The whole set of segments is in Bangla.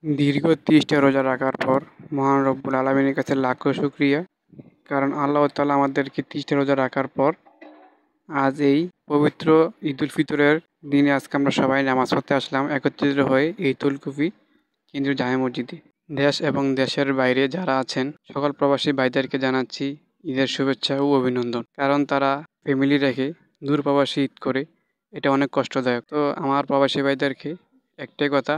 দীর্ঘ ৩০টা রোজা রাখার পর মহান রব্বুল আলামিনের কাছে লাখো শুকরিয়া, কারণ আল্লাহ তাআলা আমাদেরকে ৩০টা রোজা রাখার পর আজ এই পবিত্র ঈদুল ফিতরের দিনে আজকে আমরা সবাই নামাজ পড়তে আসলাম একত্রিত হয়ে এই তুলকুফি কেন্দ্রীয় জামে মসজিদে। দেশ এবং দেশের বাইরে যারা আছেন সকল প্রবাসী ভাইদেরকে জানাচ্ছি ঈদের শুভেচ্ছা ও অভিনন্দন, কারণ তারা ফ্যামিলি রেখে দূর প্রবাসী ঈদ করে, এটা অনেক কষ্টদায়ক। তো আমার প্রবাসী ভাইদেরকে একটাই কথা,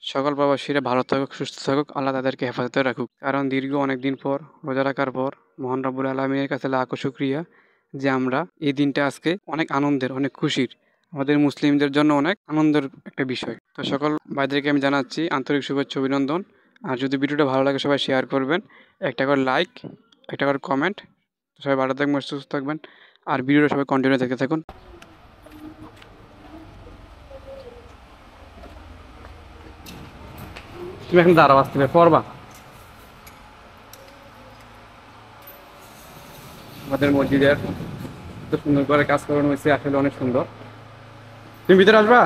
সকল প্রবাসীরা ভালো থাকুক, সুস্থ থাকুক, আল্লাহ তাদেরকে হেফাজতে রাখুক। কারণ দীর্ঘ অনেক দিন পর রোজা রাখার পর মহান রব্বুল আলামিনের কাছে লাখো শুকরিয়া যে আমরা এই দিনটা আজকে অনেক আনন্দের, অনেক খুশির, আমাদের মুসলিমদের জন্য অনেক আনন্দের একটা বিষয়। তো সকল ভাইদেরকে আমি জানাচ্ছি আন্তরিক শুভেচ্ছা অভিনন্দন। আর যদি ভিডিওটা ভালো লাগে সবাই শেয়ার করবেন, একটা করে লাইক, একটা করে কমেন্ট। সবাই ভালো থাকবেন, সুস্থ থাকবেন, আর ভিডিওটা সবাই কন্টিনিউ দেখতে থাকুন। তুমি এখন দাঁড়াও, আসতে পড়বা। আমাদের মসজিদের এত সুন্দর করে কাজ করানো হয়েছে, আসলে অনেক সুন্দর। তুমি ভিতরে আসবা,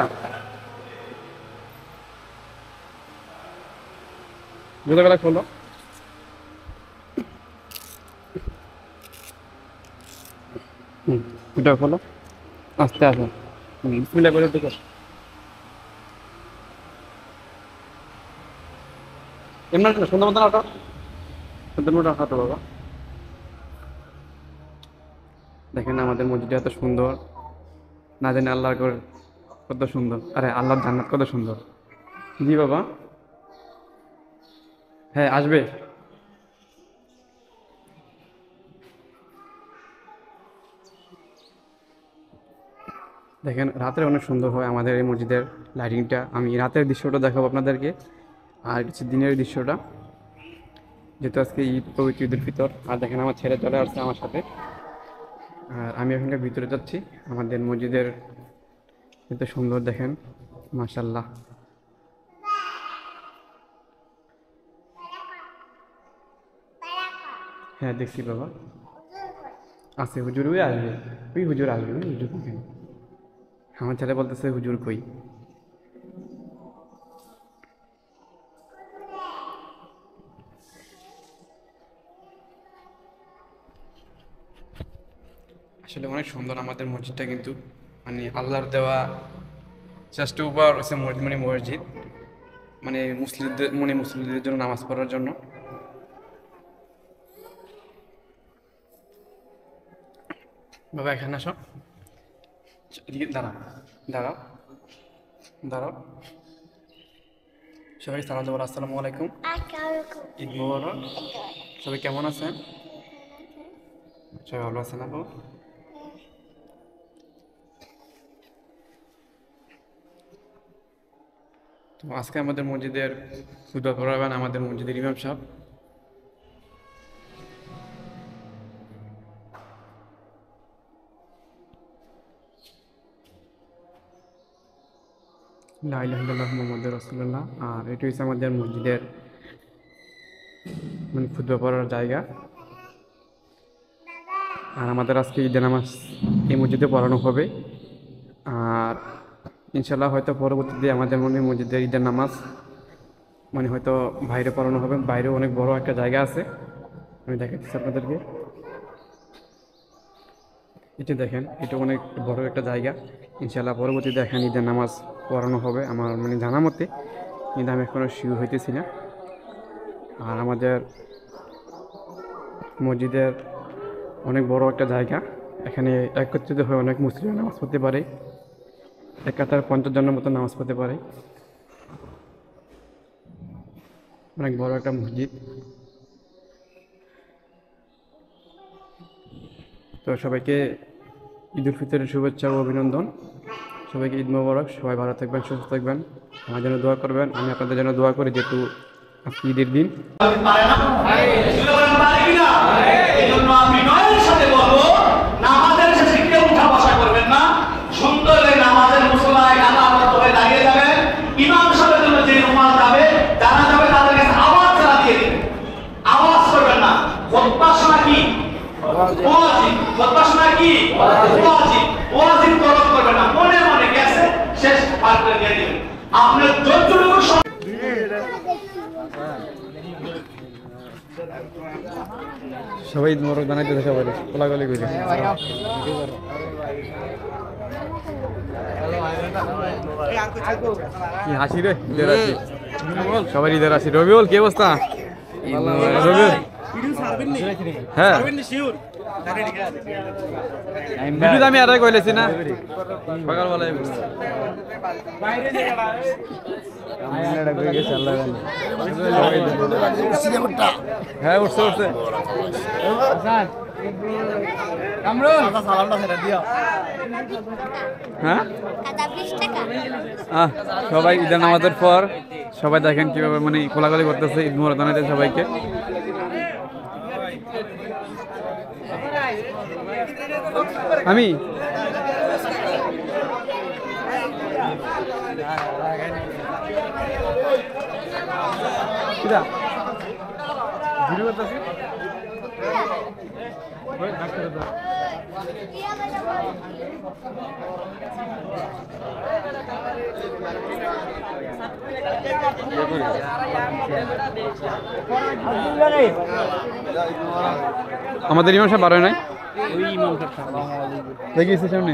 জুতোগুলা খোলো। জুতো খোলো, আস্তে আসো। বিসমিল্লাহ করে ঢুকো। এমন সুন্দর মতন আটো, সুন্দর মতন হাঁটো বাবা। দেখেন আমাদের মসজিদটা এত সুন্দর, না জানি আল্লাহর কত সুন্দর, আরে আল্লাহর জান্নাত কত সুন্দর। জি বাবা, হ্যাঁ আসবে। দেখেন রাতের অনেক সুন্দর হয় আমাদের এই মসজিদের লাইটিংটা। আমি রাতের দৃশ্যটা দেখাবো আপনাদেরকে, আর হচ্ছে দিনের দৃশ্যটা, যেহেতু আজকে ঈদ, পবিত্র ঈদুল ফিতর। আর দেখেন আমার ছেলে চলে আসছে আমার সাথে, আর আমি এখানকার ভিতরে যাচ্ছি। আমাদের মসজিদের এত সুন্দর দেখেন, মাশাল্লাহ। হ্যাঁ দেখছি বাবা, আছে হুজুর, ওই আসবে, ওই হুজুর আসবে, ওই হুজুর কই? আমার ছেলে বলতেছে হুজুর কই। আসলে অনেক সুন্দর আমাদের মসজিদটা, কিন্তু মানে আল্লাহর দেওয়া শ্রেষ্ঠ উপহার হচ্ছে মসজিদ, মুসলিমদের জন্য নামাজ পড়ার জন্য। বাবা এখানে আসো, এদিকে দাঁড়াও, দাঁড়াও, দাঁড়াও। সবাই সালাম দেবো, আসসালামু আলাইকুম, ঈদ মোবারক। সবাই কেমন আছেন? সবাই ভালো আছেন আপু? তো আজকে আমাদের মসজিদের খুতবা পড়াবেন আমাদের মসজিদের ইমাম সাহেব। লা ইলাহা ইল্লাল্লাহ মুহাম্মাদুর রাসূলুল্লাহ। আর এটা হচ্ছে আমাদের মসজিদের খুতবা পড়ার জায়গা। আর আমাদের আজকে ঈদের নামাজ এই মসজিদে পড়ানো হবে। আর ইনশাল্লাহ হয়তো পরবর্তীতে আমাদের মসজিদে ঈদের নামাজ হয়তো বাইরে পড়ানো হবে। বাইরেও অনেক বড় একটা জায়গা আছে, আমি দেখাচ্ছি আপনাদেরকে। এটা দেখেন, এটা অনেক বড় একটা জায়গা। ইনশাল্লাহ পরবর্তীতে এখানে ঈদের নামাজ পড়ানো হবে আমার জানা মতে, কিন্তু আমি এখনও শিওর হইতেছি না। আর আমাদের মসজিদের অনেক বড় একটা জায়গা, এখানে একত্রিত হয়ে অনেক মুসলিম নামাজ পড়তে পারে, এক কাতার 50 জনের মতো নামাজ পড়তে পারে। অনেক বড় একটা মসজিদ। তো সবাইকে ঈদুল ফিতরের শুভেচ্ছা ও অভিনন্দন। সবাইকে ঈদ মোবারক। সবাই ভালো থাকবেন, সুস্থ থাকবেন, আমার জন্য দোয়া করবেন। আমি আপনাদের জন্য দোয়া করি, যেহেতু আজকে ঈদের দিন। আপনার সবাই ঈদ মোবারক জানাইতেছে সবাই কোলাকুলি করে কি হাসি রে ঈদের হাসি সবাই ঈদের হাসি রবিউল কি অবস্থা রবিউল হ্যাঁ ভিডিও আমি আরে কইলেছি না সকালবেলায় হ্যাঁ উঠছে উঠছে হ্যাঁ সবাই ঈদের নামাজের পর সবাই দেখেন কিভাবে মানে কোলাকুলি করতেছে ঈদ মোবারক জানাইতে সবাইকে আমি আমাদের ইমাম সাহেব বারোয় নাই দেখিস সামনে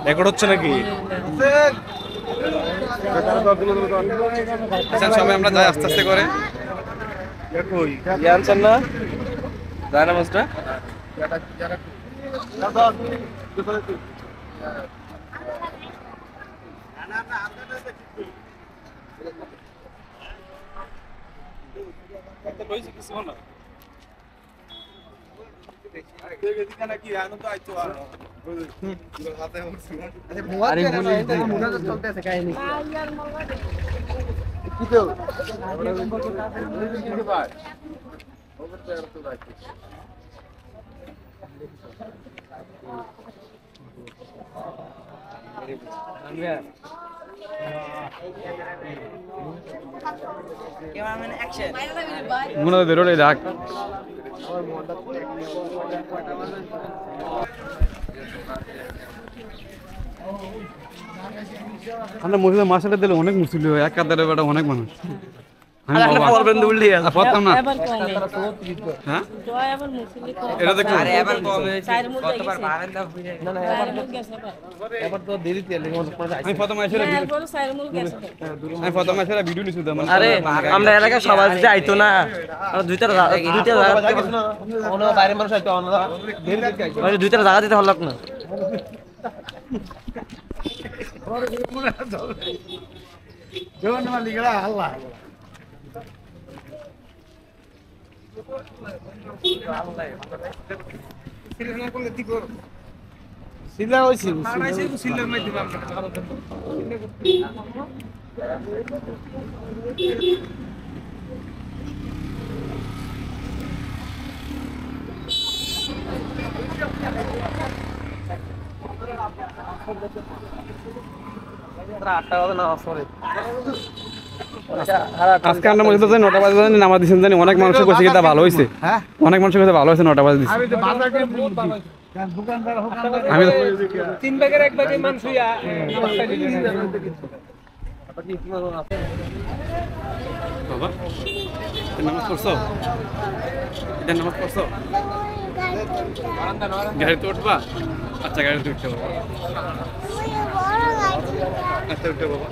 রেকর্ড হচ্ছে নাকি? সবাই আমরা যাই আস্তে আস্তে করে আনছেন না যায় না মাছটা মনে হয় বেরোলে ডাক আমরা মহিলা মাসাটা দিলে অনেক মুসলিম হয় এক কাতারে বেটা অনেক মানুষ আমরা এলাকায় সবাই যাইতো না দুইটা জায়গা দিতে হল না সিলা হইছে সিলার মাধ্যমে আজকে আমরা মসজিদে 9টা বাজে নামাজ দিয়েছেন জানি অনেক মানুষের কাছে এটা ভালো হয়েছে অনেক মানুষের কাছে ভালো হয়েছে 9টা বাজে দিয়েছে আমি 3 ভাগের 1 ভাগে মানুষ হইয়া বাবা নামাজ পড়ছো এটা নামাজ পড়ছো গাড়িতে উঠবা আচ্ছা গাড়িতে উঠতে বাবা আচ্ছা উঠতে বাবা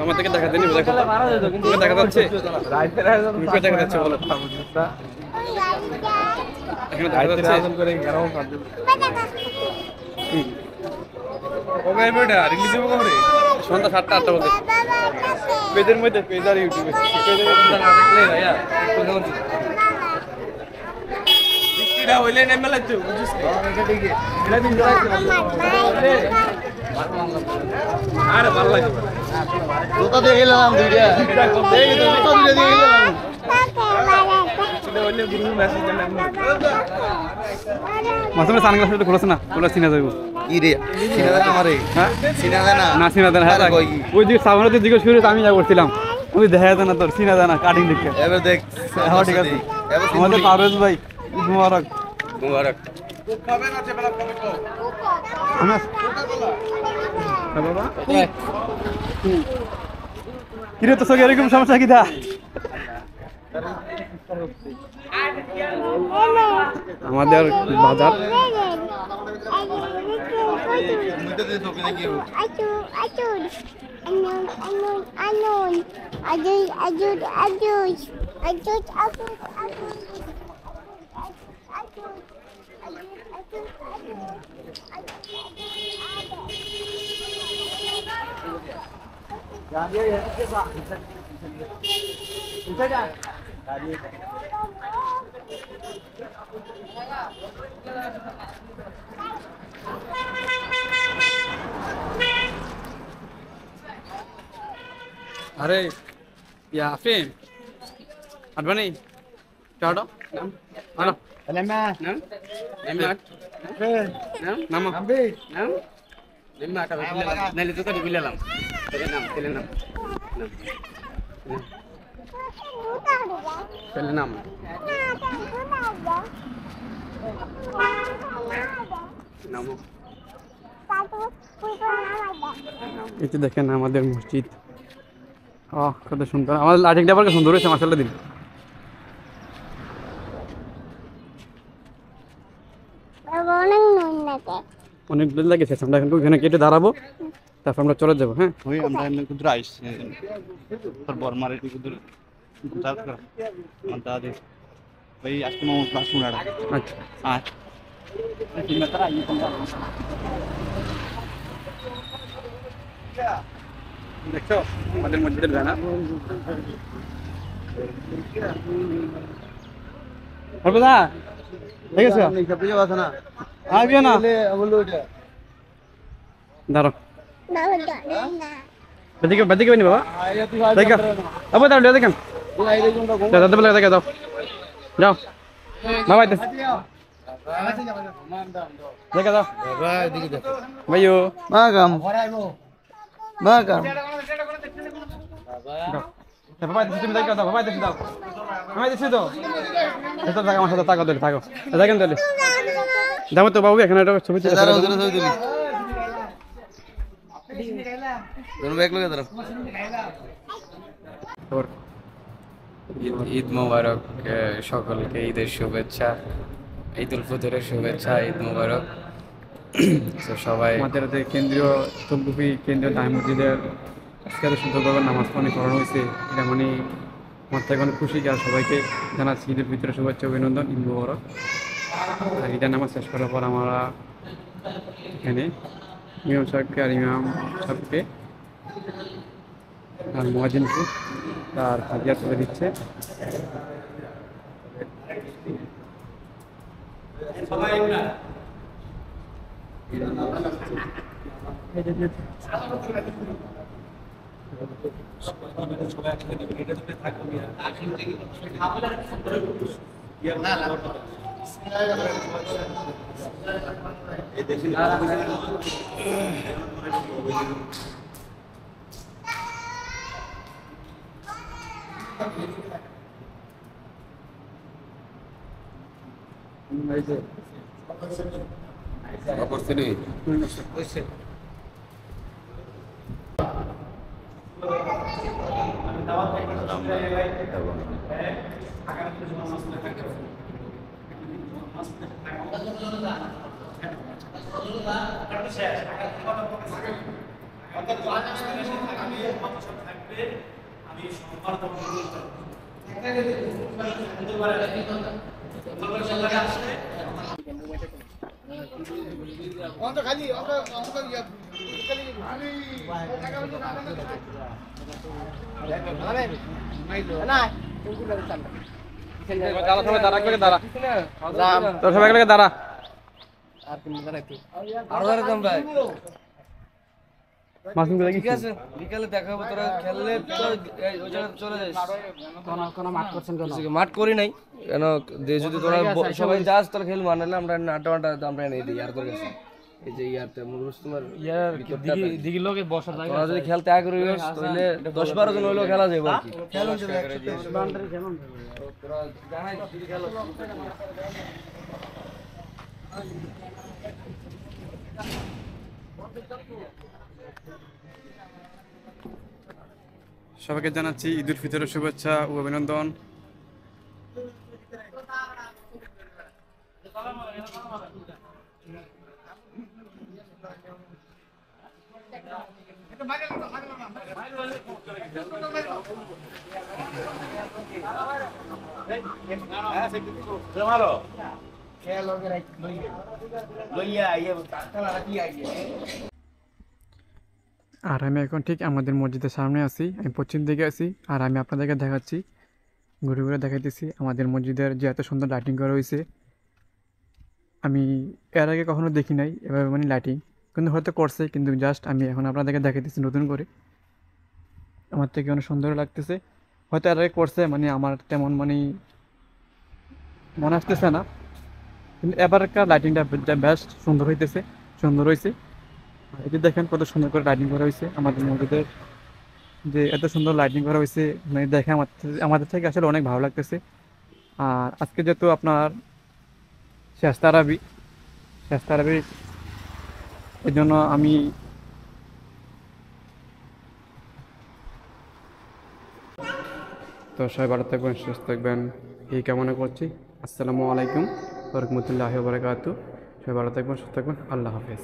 আমার থেকে দেখা দেনি দেখো দেখা যাচ্ছে দেখা যাচ্ছে বলো এখানে দেখা যাচ্ছে ওকে বেটা রিলিজ হবে কবে সন্ধ্যা 7টা 8টা বাজে পেজের মধ্যে পেজ আর ইউটিউবে পেজের মধ্যে না দেখলে ভাইয়া এটা হইলে নেমে লাগতো বুঝছিস আরে ভালো লাগে জুতা দিয়ে গেলাম দুইটা দেখি তো জুতা দুইটা দিয়ে গেলাম এটা হইলে গুরু মেসেজ দেন মাসুমের সানগ্লাস একটু খোলাস না খোলা চিনা যাইব কি রে চিনা দেন আমারে হ্যাঁ চিনা দেন না না চিনা দেন হ্যাঁ আরে কই কি? ওই যে সামনে জিজ্ঞেস করে আমি যা করছিলাম ওই দেখা যায় না তোর চিনা যায় না কাটিং দেখে এবার দেখ হ্যাঁ ঠিক আছে এবার আমাদের পারভেজ ভাই ঈদ মোবারক মুবারক আনাস হ্যাঁ বাবা কিরে তো সঙ্গে এরকম সমস্যা কি দা আমাদের বাজার মুইতে দে তোকে নাকি अरे या फिर अडवानी चाड़ो आना Alema nam nemat नाम ambe nam nemat apa bilalam nali itu tadi bilalam telenam telenam namo এই যে দেখেন আমাদের মসজিদ কত সুন্দর আমাদের লাঠিং ডাবার সুন্দর হয়েছে মাসাল্লাহ দিন অনেক দূর লাগেছে আমরা এখন ওখানে কেটে দাঁড়াবো তারপর আমরা চলে যাবো হ্যাঁ ওই আমরা এমনি কুদরা আইছি তোর বর্মারে কুদরা গুতাত কর মন্তা দে ভাই আজকে মামু ক্লাস শুনাড়া আচ্ছা আচ্ছা কিনা তারা আই কোনটা দেখছো আমাদের মসজিদের গানা বলবা ঠিক আছে এই সব কিছু আছে না আইবিও না বললো এটা দাঁড়ো বেদিকে বেদিকে বনি বাবা দেখা আবার দাঁড়ো দেখেন দাদা দাদা দেখা যাও যাও বাবা দেখা যাও বাবা এদিকে দেখ ভাইও মাগাম মাগাম বাবা তুমি দেখা দাও বাবা দেখি দাও আমি দেখছি তো এটা টাকা আমার সাথে টাকা দিলে থাকো দেখেন তাহলে যাবো তো বাবু এখানে একটা ছবি তুলে দাঁড়াও দাঁড়াও দিবি তোর ব্যাগ লগে দাঁড়াও ঈদ মোবারক সকলকে ঈদের শুভেচ্ছা ঈদ উল ফিতরের শুভেচ্ছা ঈদ মোবারক তো সবাই আমাদের যে কেন্দ্রীয় চৌধুরী কেন্দ্রীয় জামে মসজিদের আজকে এত সুন্দরভাবে নামাজ পানি করানো হয়েছে এটা মানে আমার থেকে অনেক খুশি আর সবাইকে জানাচ্ছি ঈদের ভিতরে শুভেচ্ছা অভিনন্দন ঈদ মোবারক আর ঈদের নামাজ শেষ করার পর আমরা এখানে ইমাম সাহেবকে আর ইমাম সাহেবকে আর মহাজিনকে তার হাজিয়া তুলে দিচ্ছে দাঁড়া সবাই দাঁড়া করে দাঁড়া তোর সবাই লাগে দাঁড়া আর কি দাঁড়াইতে আরো দাঁড়াতাম ভাই মাসুম করে ঠিক আছে বিকালে দেখা হবে তোরা খেললে তো ওই জায়গা চলে যাস কোন মাঠ করছেন কেন মাঠ করি নাই কেন যদি তোরা সবাই যাস তাহলে খেলবো আনলে আমরা আড্ডা আমরা এনে দিই আর তোর কাছে এই যে ইয়ারতে মুরুস তোমার ইয়ার দিঘি লোকে বসার জায়গা তোরা যদি খেলতে আগ্রহী হস তাহলে 10-12 জন হইলো খেলা যাবে আর কি খেলুন যাবে 110 বাউন্ডারি খেলুন তোরা জানাই যদি খেলো সবাইকে জানাচ্ছি ঈদ উল ফিতরের শুভেচ্ছা ও অভিনন্দন। আর আমি এখন ঠিক আমাদের মসজিদের সামনে আছি, আমি পশ্চিম দিকে আছি। আর আমি আপনাদেরকে দেখাচ্ছি, ঘুরে ঘুরে দেখাইতেছি আমাদের মসজিদের যে এত সুন্দর লাইটিং করা হয়েছে। আমি এর আগে কখনো দেখি নাই এভাবে মানে লাইটিং, কিন্তু হয়তো করছে, কিন্তু জাস্ট আমি এখন আপনাদেরকে দেখাইতেছি নতুন করে। আমার থেকে অনেক সুন্দর লাগতেছে, হয়তো এর আগে করছে, মানে আমার তেমন মানে মনে আসতেছে না, কিন্তু এবারকার লাইটিংটা বেশ সুন্দর হইতেছে, সুন্দর হয়েছে। এই যে দেখেন কত সুন্দর করে লাইটিং করা হয়েছে আমাদের মসজিদের, যে এত সুন্দর লাইটিং করা হয়েছে মানে দেখে আমাদের থেকে আসলে অনেক ভালো লাগতেছে। আর আজকে যেহেতু আপনার শেষ তারাবি এই জন্য আমি তো সবাই ভালো থাকবেন, সুস্থ থাকবেন এই কামনা করছি। আসসালামু আলাইকুম ওয়া রাহমাতুল্লাহি ওয়া বারাকাতুহু। সবাই ভালো থাকবেন, সুস্থ থাকবেন। আল্লাহ হাফেজ।